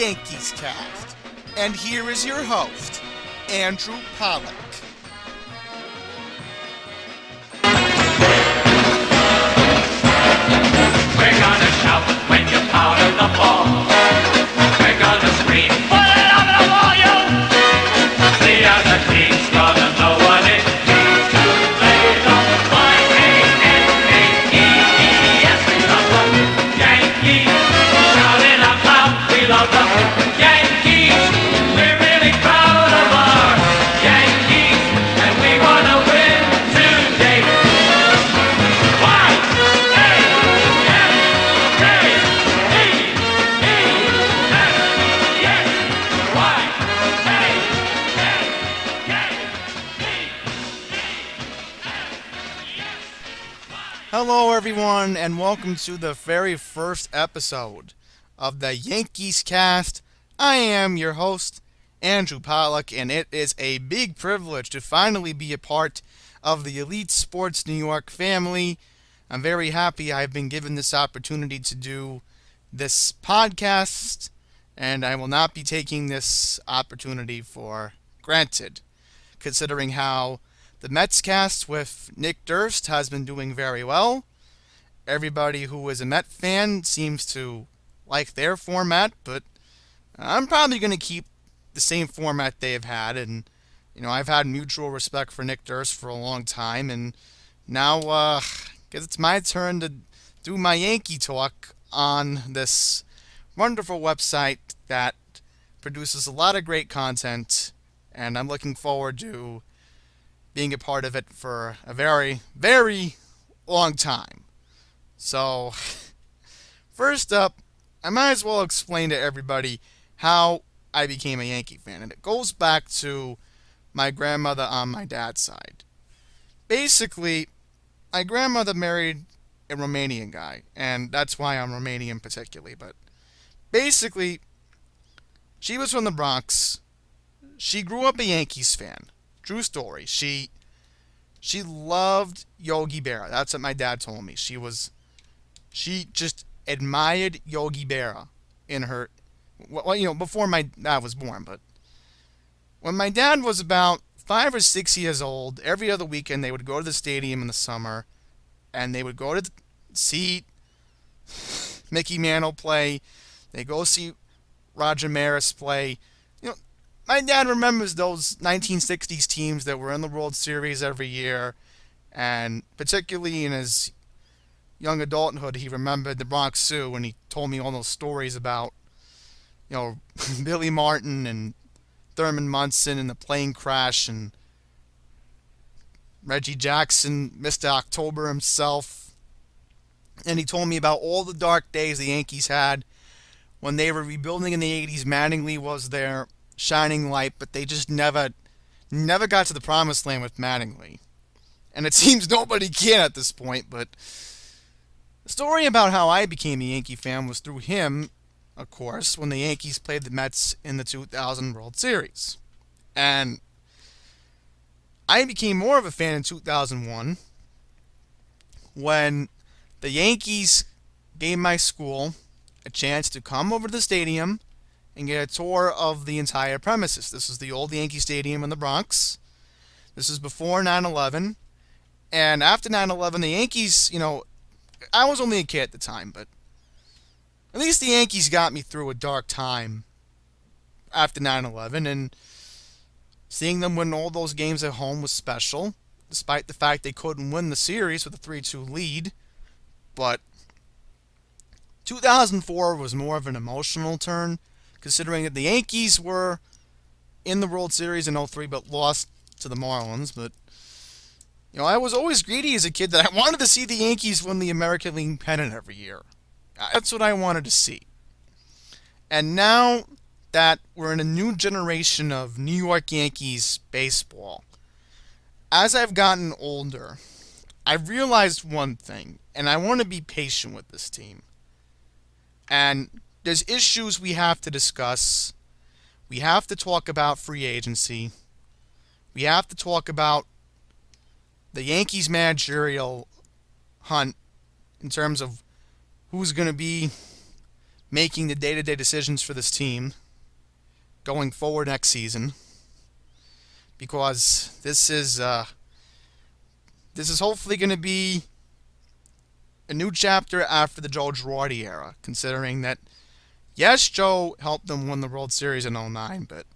Yankees Cast. And here is your host, Andrew Pollack. We're gonna shout when you powder the ball. We're gonna scream, put it up on the wall, yo! The other team's gonna know what it means to play the Y-A-N-K-E-E-S. We love the Yankees, shout it out loud. We love the Yankees. We're really proud of our Yankees, and we wanna win today. Hello, everyone, and welcome to the very first episode of the Yankees Cast. I am your host, Andrew Pollack, and it is a big privilege to finally be a part of the Elite Sports New York family. I'm very happy I've been given this opportunity to do this podcast, and I will not be taking this opportunity for granted, considering how the Mets cast with Nick Durst has been doing very well. Everybody who is a Met fan seems to like their format, but I'm probably going to keep the same format they've had. And, I've had mutual respect for Nick Durst for a long time, and now I guess it's my turn to do my Yankee talk on this wonderful website that produces a lot of great content, and I'm looking forward to being a part of it for a very, very long time. So, first up, I might as well explain to everybody how I became a Yankee fan, and it goes back to my grandmother on my dad's side. Basically, my grandmother married a Romanian guy, and that's why I'm Romanian particularly, but basically, she was from the Bronx. She grew up a Yankees fan. True story. She loved Yogi Berra. That's what my dad told me. She just admired Yogi Berra in her, before my dad was born. But when my dad was about 5 or 6 years old, every other weekend they would go to the stadium in the summer, and they would go to see Mickey Mantle play. They go see Roger Maris play. My dad remembers those 1960s teams that were in the World Series every year, and particularly in his young adulthood, he remembered the Bronx Zoo, and he told me all those stories about, Billy Martin and Thurman Munson and the plane crash, and Reggie Jackson, Mr. October himself. And he told me about all the dark days the Yankees had when they were rebuilding in the 80s. Mattingly was their shining light, but they just never got to the promised land with Mattingly. And it seems nobody can at this point, but the story about how I became a Yankee fan was through him, of course, when the Yankees played the Mets in the 2000 World Series. And I became more of a fan in 2001 when the Yankees gave my school a chance to come over to the stadium and get a tour of the entire premises. This is the old Yankee Stadium in the Bronx. This is before 9/11. And after 9/11, the Yankees, I was only a kid at the time, but at least the Yankees got me through a dark time after 9/11. And seeing them win all those games at home was special, despite the fact they couldn't win the series with a 3-2 lead. But 2004 was more of an emotional turn, considering that the Yankees were in the World Series in 2003 but lost to the Marlins. But, I was always greedy as a kid that I wanted to see the Yankees win the American League pennant every year. That's what I wanted to see. And now that we're in a new generation of New York Yankees baseball, as I've gotten older, I've realized one thing, and I want to be patient with this team. And there's issues we have to discuss. We have to talk about free agency. We have to talk about the Yankees managerial hunt in terms of who's going to be making the day-to-day decisions for this team going forward next season, because this is hopefully going to be a new chapter after the Joe Girardi era, considering that, yes, Joe helped them win the World Series in '09, but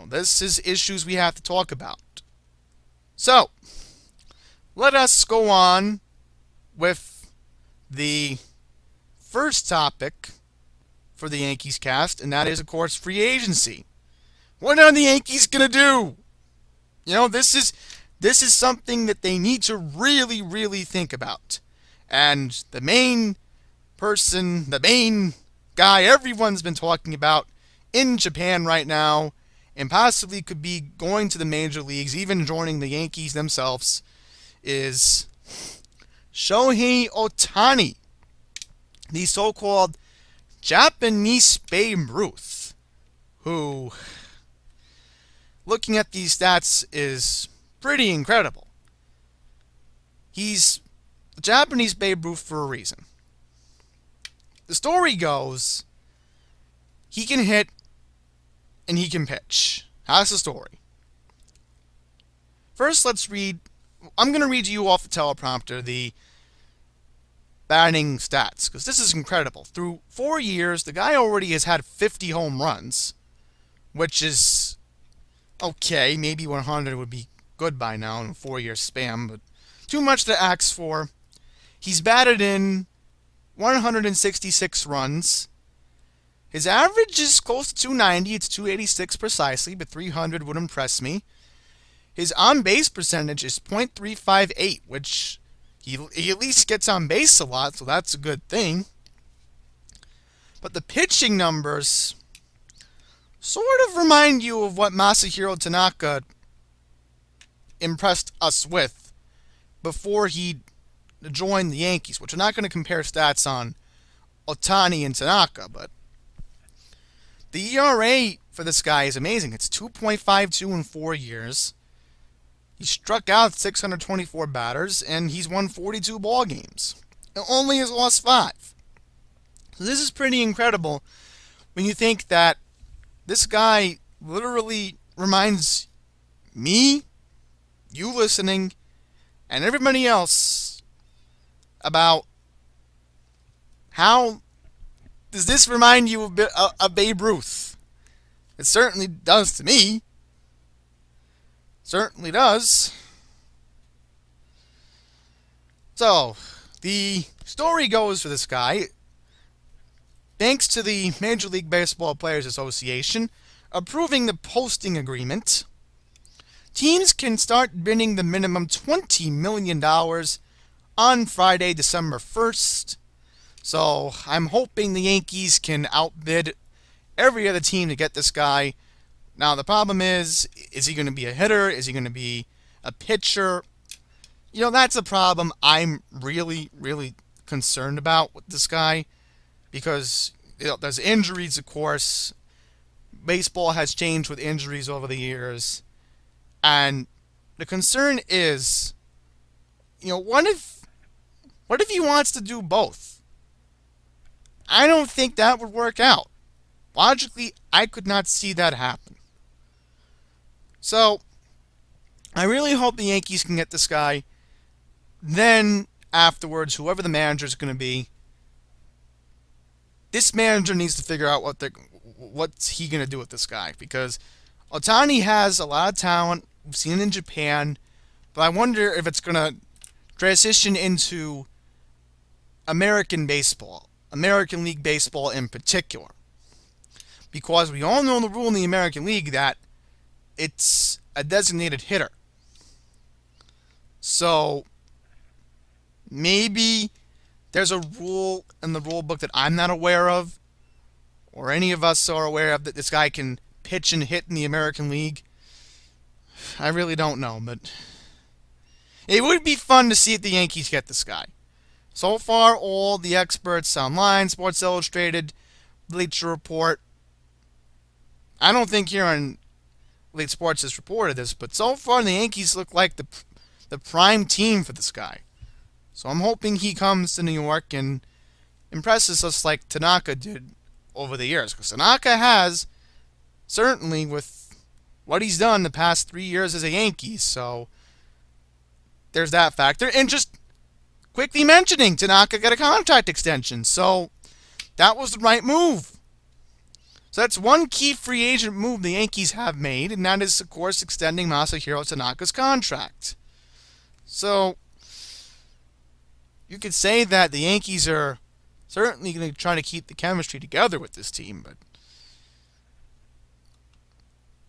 this is issues we have to talk about. So, let us go on with the first topic for the Yankees cast, and that is, of course, free agency. What are the Yankees going to do? This is something that they need to really, really think about. And the main guy everyone's been talking about in Japan right now, and possibly could be going to the major leagues, even joining the Yankees themselves, is Shohei Ohtani, the so-called Japanese Babe Ruth, who, looking at these stats, is pretty incredible. He's the Japanese Babe Ruth for a reason. The story goes, he can hit and he can pitch. That's the story. First, I'm going to read you off the teleprompter the batting stats, because this is incredible. Through 4 years, the guy already has had 50 home runs, which is okay. Maybe 100 would be good by now in a 4-year span, but too much to ask for. He's batted in 166 runs. His average is close to 290. It's 286 precisely, but 300 would impress me. His on-base percentage is .358, which he at least gets on base a lot, so that's a good thing. But the pitching numbers sort of remind you of what Masahiro Tanaka impressed us with before he joined the Yankees, which we're not going to compare stats on Ohtani and Tanaka, but the ERA for this guy is amazing. It's 2.52 in 4 years. He struck out 624 batters, and he's won 42 ball games. And only has lost 5. So this is pretty incredible when you think that this guy literally reminds me, you listening, and everybody else about how does this remind you of Babe Ruth? It certainly does to me. Certainly does. So, the story goes for this guy, thanks to the Major League Baseball Players Association approving the posting agreement, teams can start bidding the minimum $20 million on Friday, December 1st. So I'm hoping the Yankees can outbid every other team to get this guy. Now the problem is he going to be a hitter? Is he going to be a pitcher? That's a problem I'm really, really concerned about with this guy, because there's injuries, of course. Baseball has changed with injuries over the years. And the concern is, what if he wants to do both? I don't think that would work out. Logically, I could not see that happen. So, I really hope the Yankees can get this guy. Then, afterwards, whoever the manager is going to be, this manager needs to figure out what's he going to do with this guy. Because Ohtani has a lot of talent. We've seen it in Japan. But I wonder if it's going to transition into American baseball. American League Baseball in particular. Because we all know the rule in the American League that it's a designated hitter. So, maybe there's a rule in the rule book that I'm not aware of, or any of us are aware of, that this guy can pitch and hit in the American League. I really don't know, but it would be fun to see if the Yankees get this guy. So far, all the experts online, Sports Illustrated, Bleacher Report, I don't think here on Elite Sports has reported this, but so far the Yankees look like the prime team for this guy. So I'm hoping he comes to New York and impresses us like Tanaka did over the years. Because Tanaka has, certainly with what he's done the past 3 years as a Yankee. So there's that factor. And just quickly mentioning, Tanaka got a contract extension. So that was the right move. So that's one key free agent move the Yankees have made, and that is, of course, extending Masahiro Tanaka's contract. So you could say that the Yankees are certainly going to try to keep the chemistry together with this team, but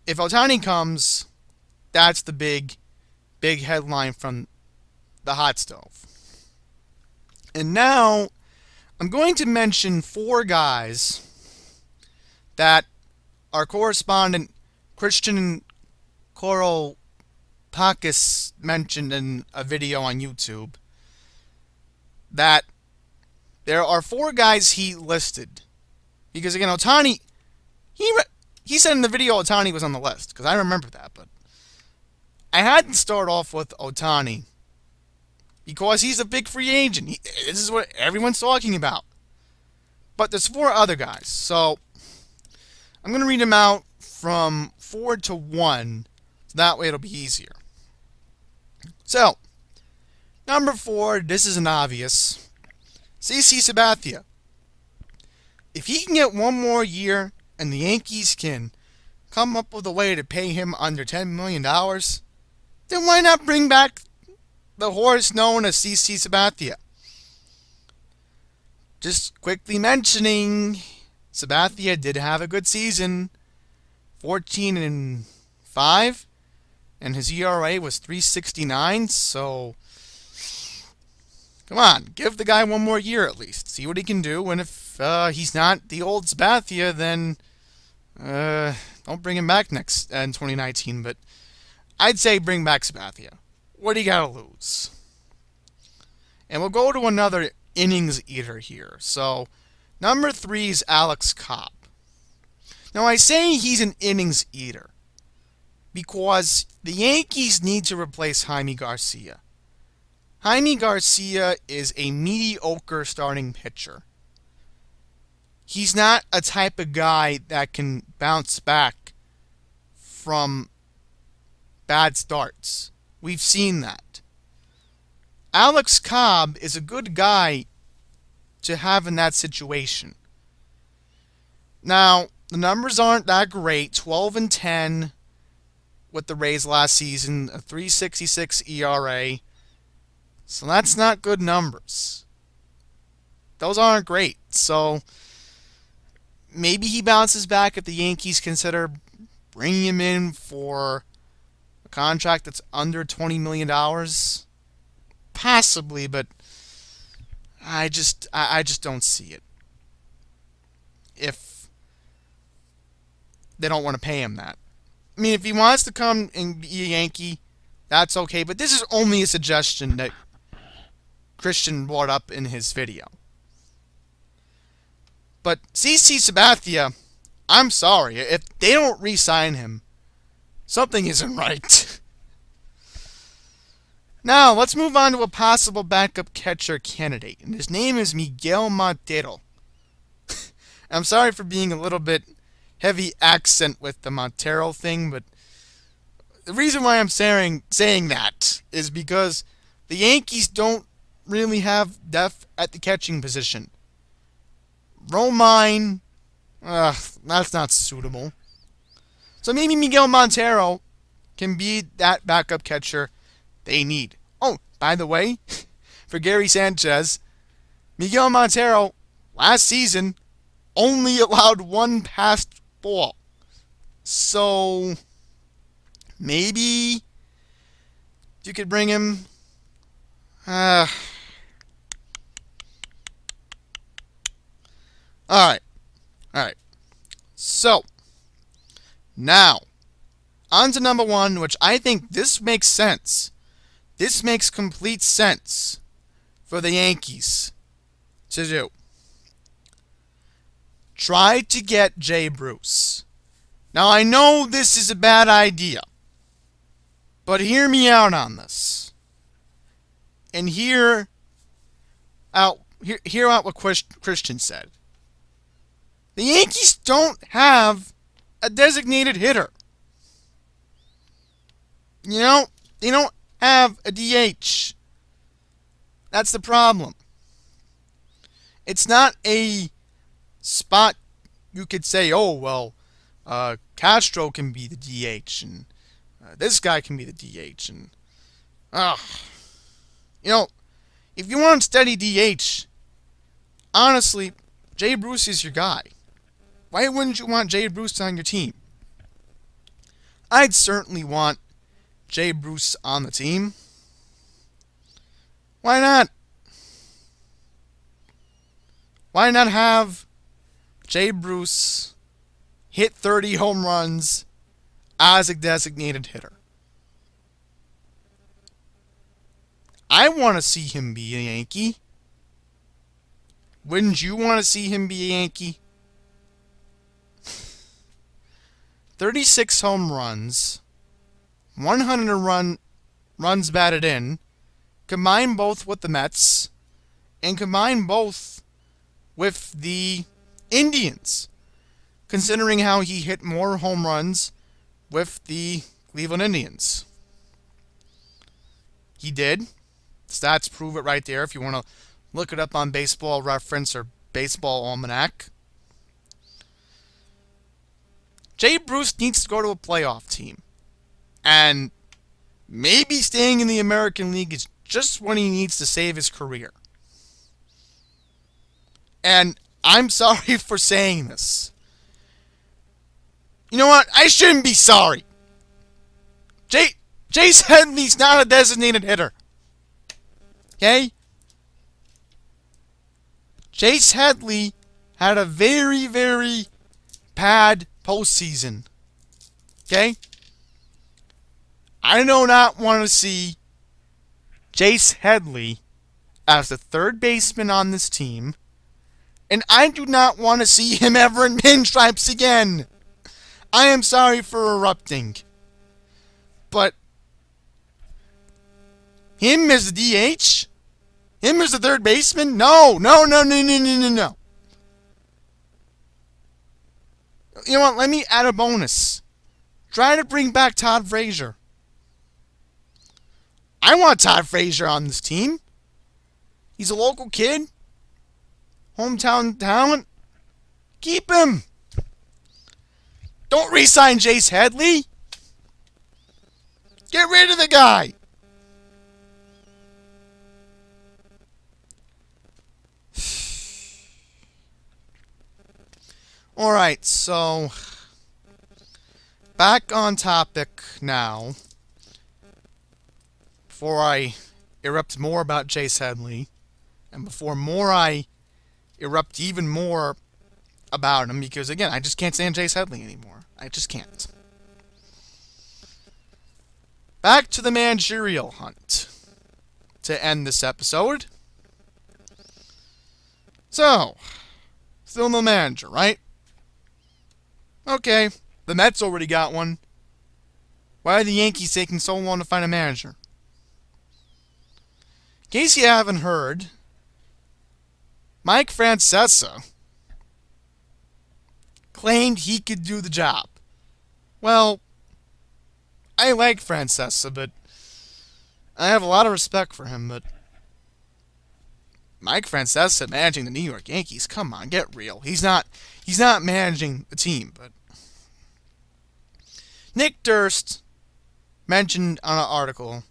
if Ohtani comes, that's the big headline from the hot stove. And now I'm going to mention 4 guys that our correspondent Christian Koropakis mentioned in a video on YouTube, that there are 4 guys he listed. Because again, Ohtani, he said in the video Ohtani was on the list, because I remember that, but I had to start off with Ohtani because he's a big free agent. This is what everyone's talking about. But there's 4 other guys, so I'm going to read them out from 4 to 1, so that way it'll be easier. So, number 4, this is an obvious, CC Sabathia. If he can get 1 more year and the Yankees can come up with a way to pay him under $10 million, then why not bring back the horse known as CC Sabathia? Just quickly mentioning, Sabathia did have a good season, 14-5, and his ERA was 3.69. So, come on, give the guy 1 more year at least. See what he can do. And if he's not the old Sabathia, then don't bring him back in 2019. But I'd say bring back Sabathia. What do you got to lose? And we'll go to another innings eater here. So, number 3 is Alex Cobb. Now, I say he's an innings eater because the Yankees need to replace Jaime Garcia. Jaime Garcia is a mediocre starting pitcher. He's not a type of guy that can bounce back from bad starts. We've seen that. Alex Cobb is a good guy to have in that situation. Now, the numbers aren't that great. 12-10 with the Rays last season, a 3.66 ERA. So that's not good numbers. Those aren't great. So maybe he bounces back if the Yankees consider bringing him in for a contract that's under $20 million. Possibly, but I just don't see it. If they don't want to pay him that. I mean, if he wants to come and be a Yankee, that's okay. But this is only a suggestion that Christian brought up in his video. But CC Sabathia, I'm sorry. If they don't re-sign him, something isn't right. Now, let's move on to a possible backup catcher candidate. And his name is Miguel Montero. I'm sorry for being a little bit heavy accent with the Montero thing, but the reason why I'm saying that is because the Yankees don't really have depth at the catching position. Romine, that's not suitable. So maybe Miguel Montero can be that backup catcher they need. Oh, by the way, for Gary Sanchez, Miguel Montero last season only allowed 1 passed ball. So maybe you could bring him. All right. So now on to number 1, which I think this makes sense. This makes complete sense for the Yankees to do. Try to get Jay Bruce. Now, I know this is a bad idea, but hear me out on this. And hear hear out what Christian said. The Yankees don't have a designated hitter. You know, they don't have a DH. That's the problem. It's not a spot you could say, oh, well, Castro can be the DH, and this guy can be the DH, and, you know, if you want steady DH, honestly, Jay Bruce is your guy. Why wouldn't you want Jay Bruce on your team? I'd certainly want Jay Bruce on the team. Why not? Why not have Jay Bruce hit 30 home runs as a designated hitter? I want to see him be a Yankee. Wouldn't you want to see him be a Yankee? 36 home runs, 100 runs batted in, combine both with the Mets, and combine both with the Indians, considering how he hit more home runs with the Cleveland Indians. He did. Stats prove it right there if you want to look it up on Baseball Reference or Baseball Almanac. Jay Bruce needs to go to a playoff team. And maybe staying in the American League is just what he needs to save his career. And I'm sorry for saying this. You know what? I shouldn't be sorry. Chase Headley's not a designated hitter. Okay? Chase Headley had a very, very bad postseason. Okay? I do not want to see Chase Headley as the third baseman on this team. And I do not want to see him ever in pinstripes again. I am sorry for erupting. But him as the DH? Him as the third baseman? No. You know what? Let me add a bonus. Try to bring back Todd Frazier. I want Todd Frazier on this team. He's a local kid. Hometown talent. Keep him. Don't re-sign Chase Headley. Get rid of the guy. Alright, so back on topic now. Before I erupt more about Chase Headley, and before I erupt even more about him, because again, I just can't stand Chase Headley anymore. I just can't. Back to the managerial hunt to end this episode. So, still no manager, right? Okay, the Mets already got one. Why are the Yankees taking so long to find a manager? In case you haven't heard, Mike Francesa claimed he could do the job. Well, I like Francesa, but I have a lot of respect for him, but Mike Francesa managing the New York Yankees, come on, get real. He's not managing the team, but Nick Durst mentioned on an article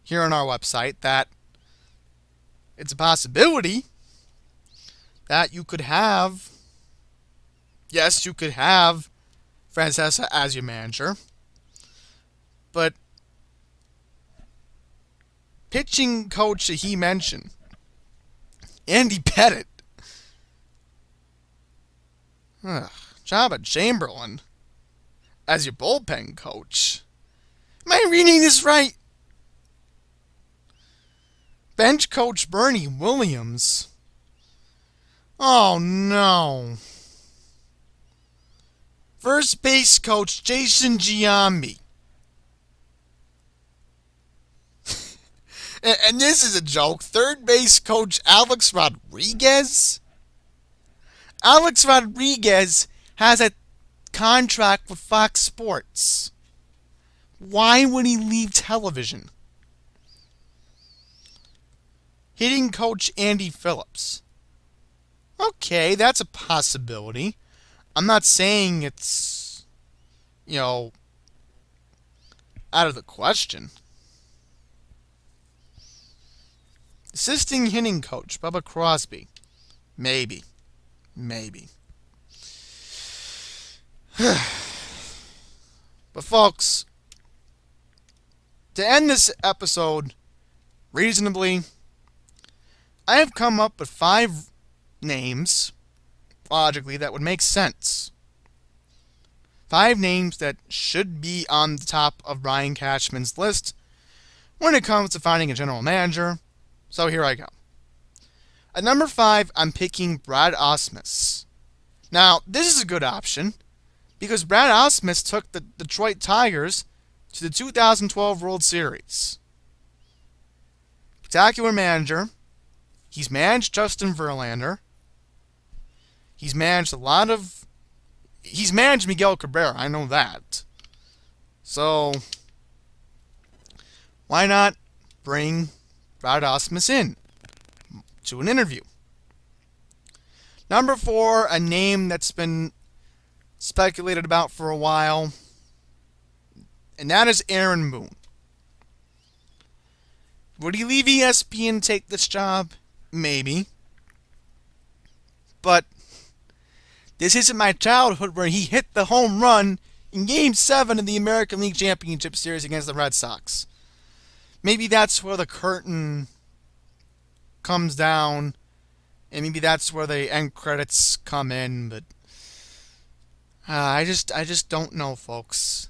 here on our website that it's a possibility that you could have Francesa as your manager, but pitching coach that he mentioned, Andy Pettit, Giambi Chamberlain as your bullpen coach. Am I reading this right? Bench coach Bernie Williams. Oh no. First base coach Jason Giambi. And this is a joke. Third base coach Alex Rodriguez? Alex Rodriguez has a contract with Fox Sports. Why would he leave television? Hitting coach Andy Phillips. Okay, that's a possibility. I'm not saying it's, out of the question. Assisting hitting coach Bubba Crosby. Maybe. But folks, to end this episode reasonably, I have come up with 5 names, logically, that would make sense. 5 names that should be on the top of Brian Cashman's list when it comes to finding a general manager. So here I go. At number 5, I'm picking Brad Ausmus. Now, this is a good option because Brad Ausmus took the Detroit Tigers to the 2012 World Series. Spectacular manager. He's managed Justin Verlander. He's managed Miguel Cabrera, I know that. So, why not bring Brad Ausmus in to an interview? Number 4, a name that's been speculated about for a while, and that is Aaron Boone. Would he leave ESPN and take this job? Maybe. But this isn't my childhood where he hit the home run in Game 7 of the American League Championship Series against the Red Sox. Maybe that's where the curtain comes down, and maybe that's where the end credits come in, but I just don't know, folks.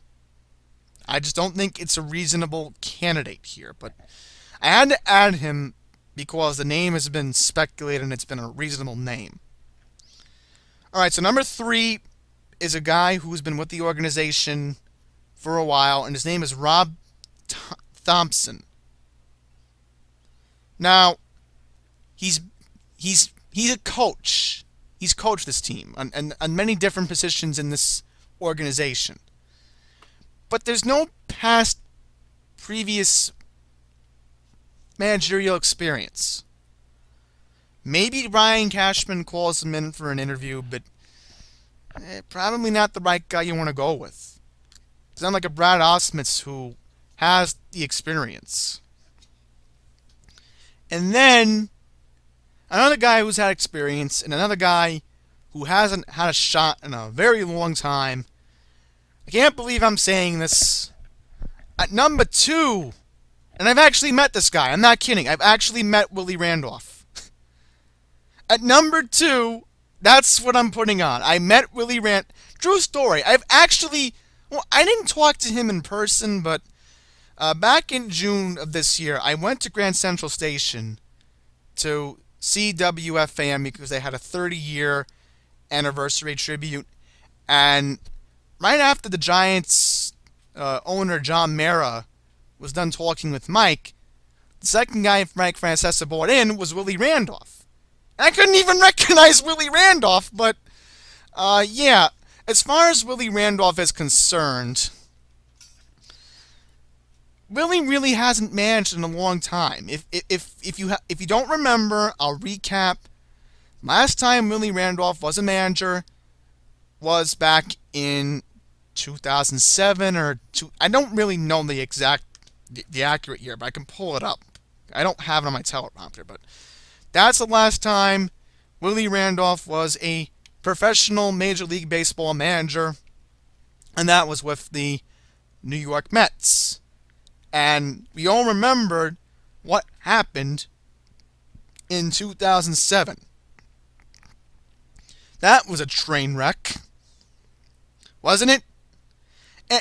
I just don't think it's a reasonable candidate here, but I had to add him because the name has been speculated and it's been a reasonable name. Alright, so number 3 is a guy who's been with the organization for a while, and his name is Rob Thompson. Now, he's a coach. He's coached this team on many different positions in this organization. But there's no previous managerial experience. Maybe Ryan Cashman calls him in for an interview, but probably not the right guy you want to go with. It's not like a Brad Ausmus who has the experience. And then another guy who's had experience, and another guy who hasn't had a shot in a very long time. I can't believe I'm saying this. At number 2, and I've actually met this guy. I'm not kidding. I've actually met Willie Randolph. At number 2, that's what I'm putting on. I met Willie Randolph. True story. I didn't talk to him in person, but back in June of this year, I went to Grand Central Station to see WFAN because they had a 30-year anniversary tribute. And right after the Giants owner, John Mara, was done talking with Mike, the second guy Mike Francesa brought in was Willie Randolph. And I couldn't even recognize Willie Randolph, but yeah, as far as Willie Randolph is concerned, Willie really hasn't managed in a long time. If you don't remember, I'll recap. Last time Willie Randolph was a manager was back in 2007 or I don't really know the accurate year, but I can pull it up. I don't have it on my teleprompter, but that's the last time Willie Randolph was a professional Major League Baseball manager, and that was with the New York Mets. And we all remembered what happened in 2007. That was a train wreck, wasn't it?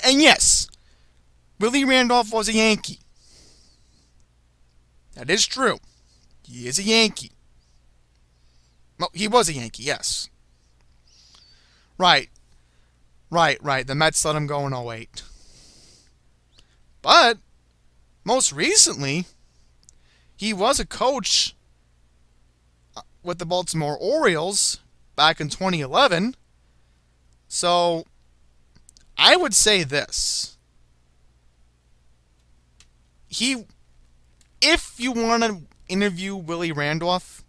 And yes, Willie Randolph was a Yankee. That is true. He is a Yankee. Well, he was a Yankee, yes. Right. The Mets let him go in 2008. But most recently, he was a coach with the Baltimore Orioles back in 2011. So I would say this. If you want to interview Willie Randolph,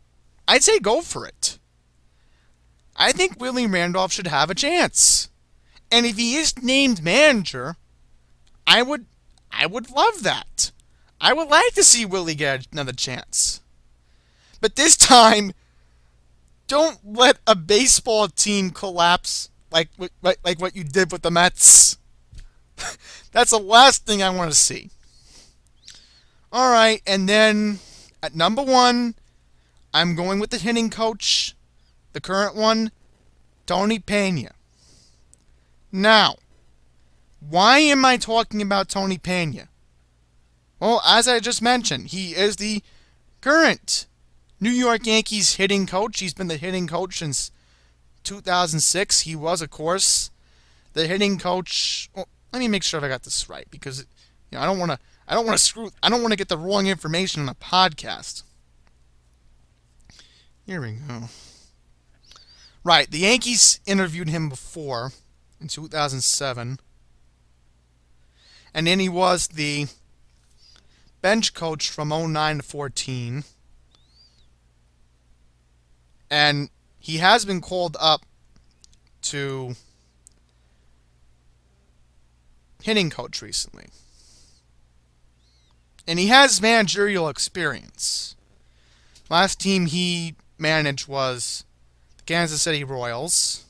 I'd say go for it. I think Willie Randolph should have a chance. And if he is named manager, I would love that. I would like to see Willie get another chance. But this time, don't let a baseball team collapse like what you did with the Mets. That's the last thing I want to see. All right, and then at number 1, I'm going with the hitting coach, the current one, Tony Pena. Now, why am I talking about Tony Pena? Well, as I just mentioned, he is the current New York Yankees hitting coach. He's been the hitting coach since 2006. He was, of course, the hitting coach. Well, let me make sure I got this right, because I don't want to get the wrong information on a podcast. Here we go. Right, the Yankees interviewed him before in 2007. And then he was the bench coach from 09 to 14. And he has been called up to hitting coach recently. And he has managerial experience. Last team he managed was the Kansas City Royals.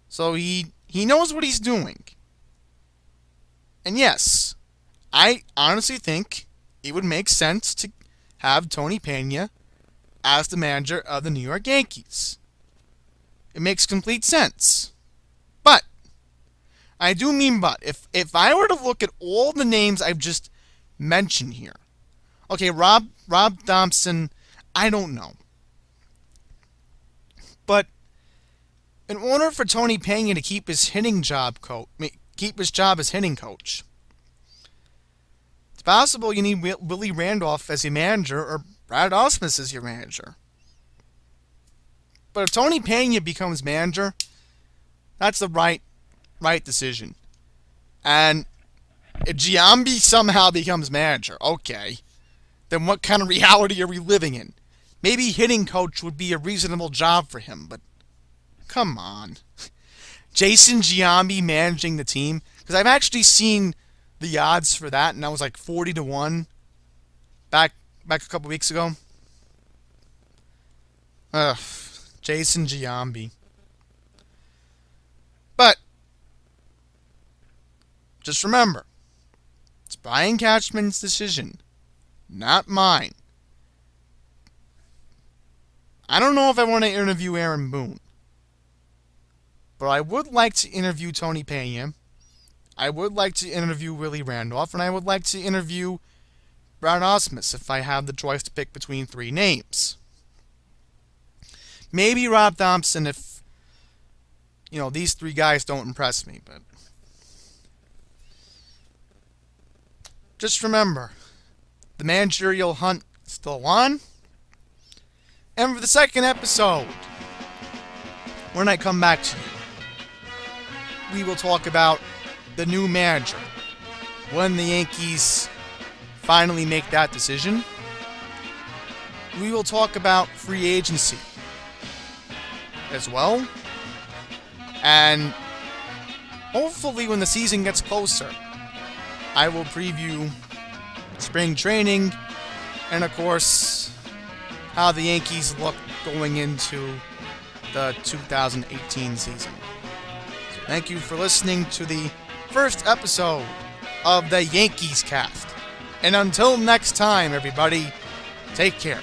So he knows what he's doing. And yes, I honestly think it would make sense to have Tony Pena as the manager of the New York Yankees. It makes complete sense. But, I do mean but, if I were to look at all the names I've just mentioned here, okay, Rob Thompson, I don't know. But in order for Tony Pena to keep his job as hitting coach, it's possible you need Willie Randolph as your manager or Brad Ausmus as your manager. But if Tony Pena becomes manager, that's the right decision. And if Giambi somehow becomes manager, okay, then what kind of reality are we living in? Maybe hitting coach would be a reasonable job for him, but come on. Jason Giambi managing the team? Because I've actually seen the odds for that, and that was like 40-1 back a couple weeks ago. Ugh, Jason Giambi. But just remember, it's Brian Cashman's decision, not mine. I don't know if I want to interview Aaron Boone, but I would like to interview Tony Pena. I would like to interview Willie Randolph, and I would like to interview Brad Ausmus if I have the choice to pick between 3 names. Maybe Rob Thompson if, these 3 guys don't impress me, but just remember, the managerial hunt is still on. And for the second episode, when I come back to you, we will talk about the new manager. When the Yankees finally make that decision, we will talk about free agency as well. And hopefully when the season gets closer, I will preview spring training and, of course, how the Yankees look going into the 2018 season. So thank you for listening to the first episode of the Yankees Cast. And until next time, everybody, take care.